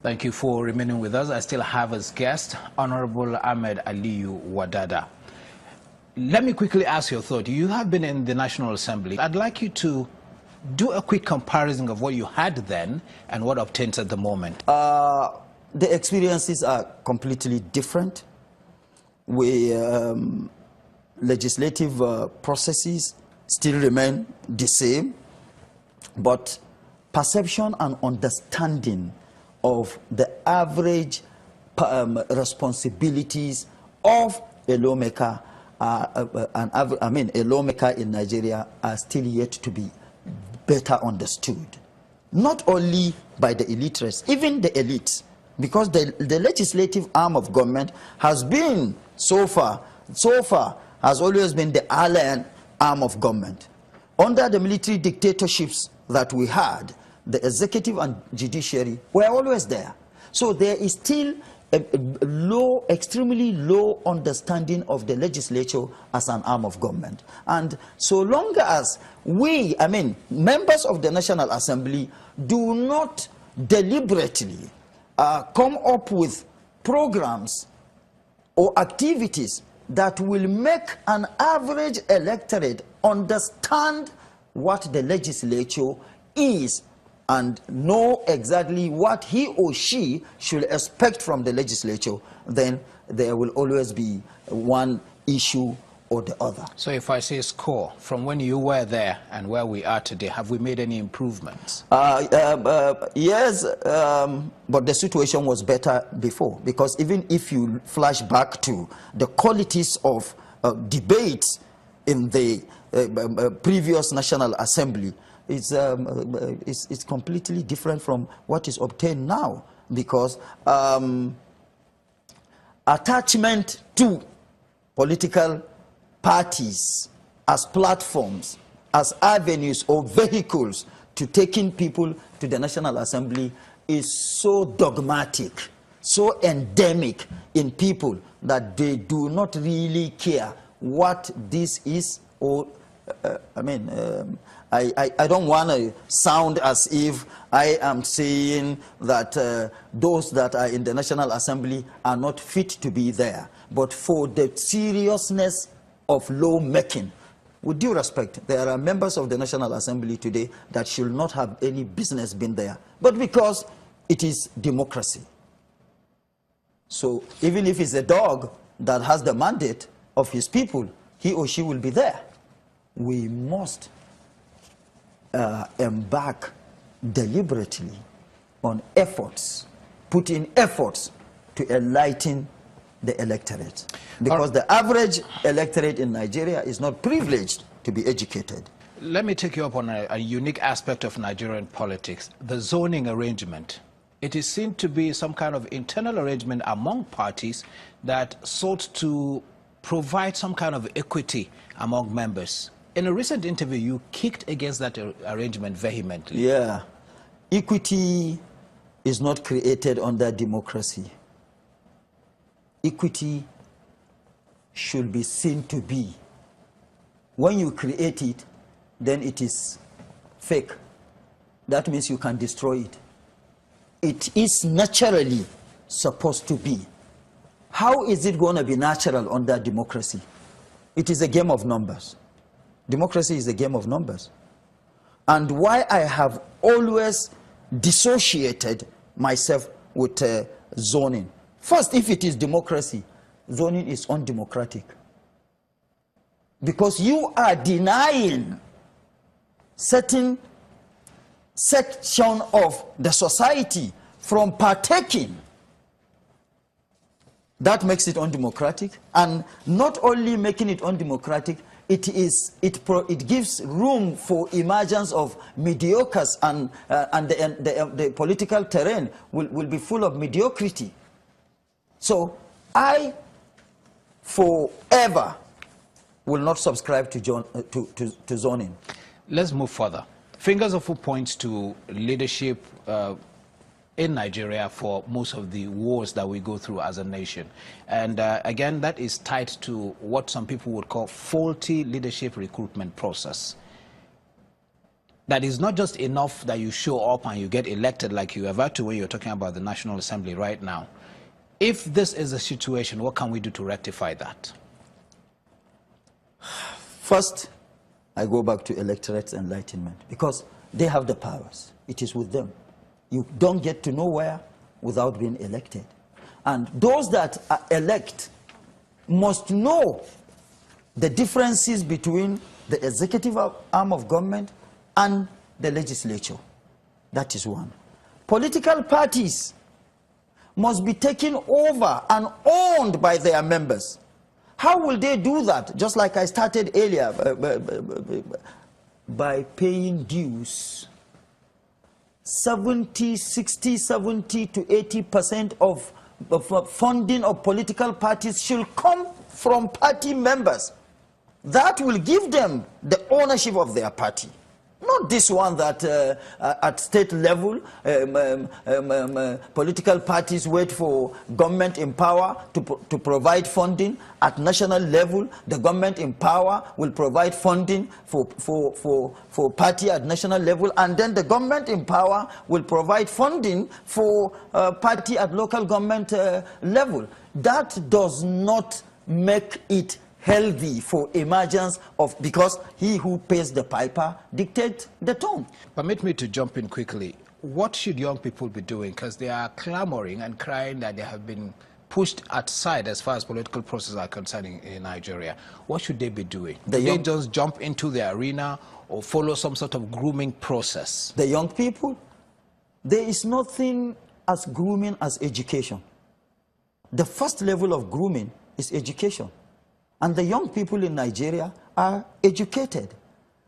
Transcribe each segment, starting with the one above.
Thank you for remaining with us. I still have as guest Honorable Ahmed Aliyu Wadada. Let me quickly ask your thought. You have been in the National Assembly. I'd like you to do a quick comparison of what you had then and what obtains at the moment. The experiences are completely different. Legislative processes still remain the same, but perception and understanding of the average responsibilities of a lawmaker, a lawmaker in Nigeria are still yet to be better understood. Not only by the illiterates, even the elites, because the legislative arm of government has been so far has always been the alien arm of government. Under the military dictatorships that we had, the executive and judiciary were always there. So there is still a extremely low understanding of the legislature as an arm of government. And so long as we, members of the National Assembly, do not deliberately come up with programs or activities that will make an average electorate understand what the legislature is and know exactly what he or she should expect from the legislature, then there will always be one issue or the other. So if I say score, from when you were there and where we are today, have we made any improvements? Yes, but the situation was better before, because even if you flash back to the qualities of debates in the previous National Assembly, it's completely different from what is obtained now, because attachment to political parties as platforms, as avenues or vehicles to taking people to the National Assembly is so dogmatic, so endemic in people that they do not really care what this is, or I don't want to sound as if I am saying that those that are in the National Assembly are not fit to be there. But for the seriousness of lawmaking, with due respect, there are members of the National Assembly today that should not have any business being there. But because it is democracy. So even if it's a dog that has the mandate of his people, he or she will be there. We must embark deliberately on efforts, put in efforts to enlighten the electorate, because the average electorate in Nigeria is not privileged to be educated. Let me take you up on a unique aspect of Nigerian politics, the zoning arrangement. It is seen to be some kind of internal arrangement among parties that sought to provide some kind of equity among members. In a recent interview, you kicked against that arrangement vehemently. Yeah. Equity is not created under democracy. Equity should be seen to be. When you create it, then it is fake. That means you can destroy it. It is naturally supposed to be. How is it going to be natural under democracy? It is a game of numbers. Democracy is a game of numbers. And why I have always dissociated myself with zoning. First, if it is democracy, zoning is undemocratic. Because you are denying certain section of the society from partaking. That makes it undemocratic. And not only making it undemocratic, it gives room for emergence of mediocres, and the political terrain will be full of mediocrity. So I forever will not subscribe to zoning. Let's move further. Fingers of who points to leadership in Nigeria for most of the wars that we go through as a nation. And again, that is tied to what some people would call faulty leadership recruitment process. that is not just enough that you show up and you get elected like you have to when you're talking about the National Assembly right now. If this is the situation, what can we do to rectify that? First, I go back to electorate's enlightenment, because they have the powers. It is with them. You don't get to nowhere without being elected. And those that are elect must know the differences between the executive arm of government and the legislature. That is one. Political parties must be taken over and owned by their members. How will they do that? Just like I started earlier, by paying dues. 70 to 80% of funding of political parties should come from party members. That will give them the ownership of their party. Not this one that at state level, political parties wait for government in power to provide funding. At national level, the government in power will provide funding for party at national level, and then the government in power will provide funding for party at local government level. That does not make it healthy for emergence of, because he who pays the piper dictates the tone. Permit me to jump in quickly. What should young people be doing? Because they are clamoring and crying that they have been pushed aside as far as political processes are concerned in Nigeria. What should they be doing? Do they just jump into the arena or follow some sort of grooming process? The young people, there is nothing as grooming as education. The first level of grooming is education. And the young people in Nigeria are educated.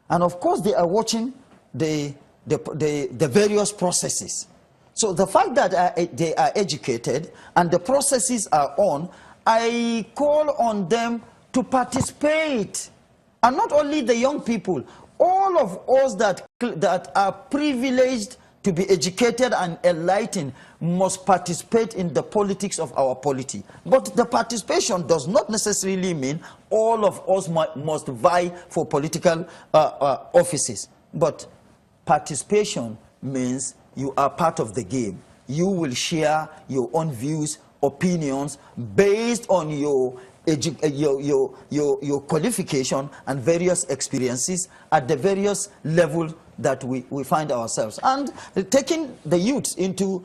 And of course, they are watching the various processes. So the fact that they are educated and the processes are on, I call on them to participate. And not only the young people, all of us that are privileged to be educated and enlightened must participate in the politics of our polity. But the participation does not necessarily mean all of us must vie for political offices. But participation means you are part of the game. You will share your own views, opinions, based on your qualification and various experiences at the various levels that we find ourselves, and taking the youth into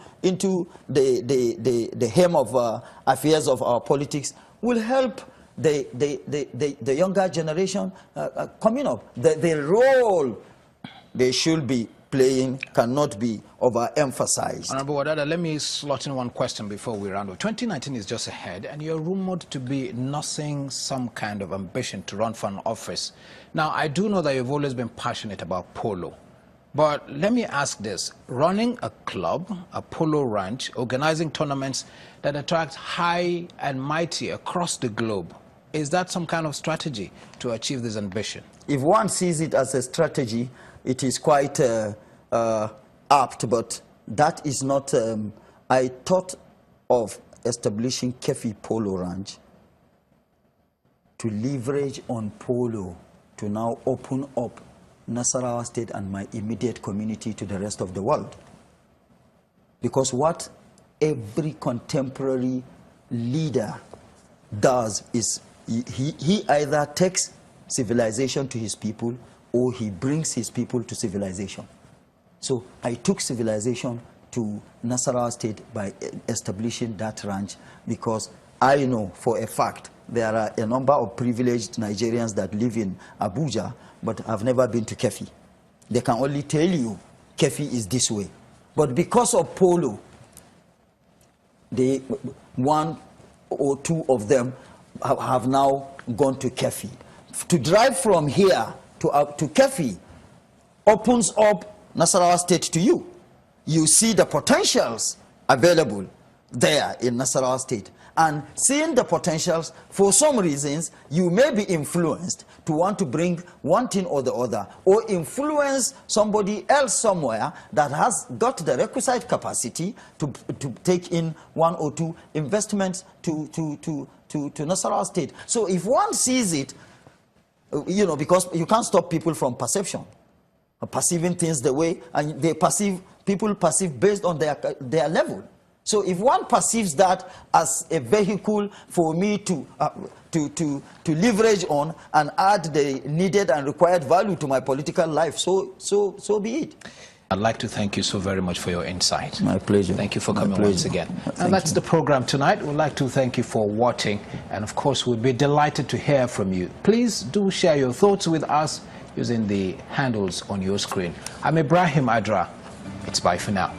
the hem of affairs of our politics will help the younger generation coming up. The role they should be playing cannot be overemphasized. Honorable Wadada, let me slot in one question before we round up. 2019 is just ahead, and you're rumored to be nursing some kind of ambition to run for an office. Now, I do know that you've always been passionate about polo, but let me ask this. Running a club, a polo ranch, organizing tournaments that attract high and mighty across the globe, is that some kind of strategy to achieve this ambition? If one sees it as a strategy, it is quite apt, but that is not. I thought of establishing Kefi Polo Ranch to leverage on polo to now open up Nasarawa State and my immediate community to the rest of the world. Because what every contemporary leader does is he either takes civilization to his people or he brings his people to civilization. So I took civilization to Nasarawa State by establishing that ranch, because I know for a fact there are a number of privileged Nigerians that live in Abuja but have never been to Kefi. They can only tell you Kefi is this way. But because of polo, one or two of them have now gone to Kefi. To drive from here to Kefi opens up Nasarawa State to you. You see the potentials available there in Nasarawa State. And seeing the potentials, for some reasons, you may be influenced to want to bring one thing or the other, or influence somebody else somewhere that has got the requisite capacity to take in one or two investments to Nasarawa State. So if one sees it, you know, because you can't stop people from perception. perceiving things the way, and people perceive based on their level. So if one perceives that as a vehicle for me to leverage on and add the needed and required value to my political life, so be it. I'd like to thank you so very much for your insight. My pleasure. Thank you for coming once again. And that's the program tonight. We'd like to thank you for watching. And of course, we'd be delighted to hear from you. Please do share your thoughts with us using the handles on your screen. I'm Ibrahim Adra. It's bye for now.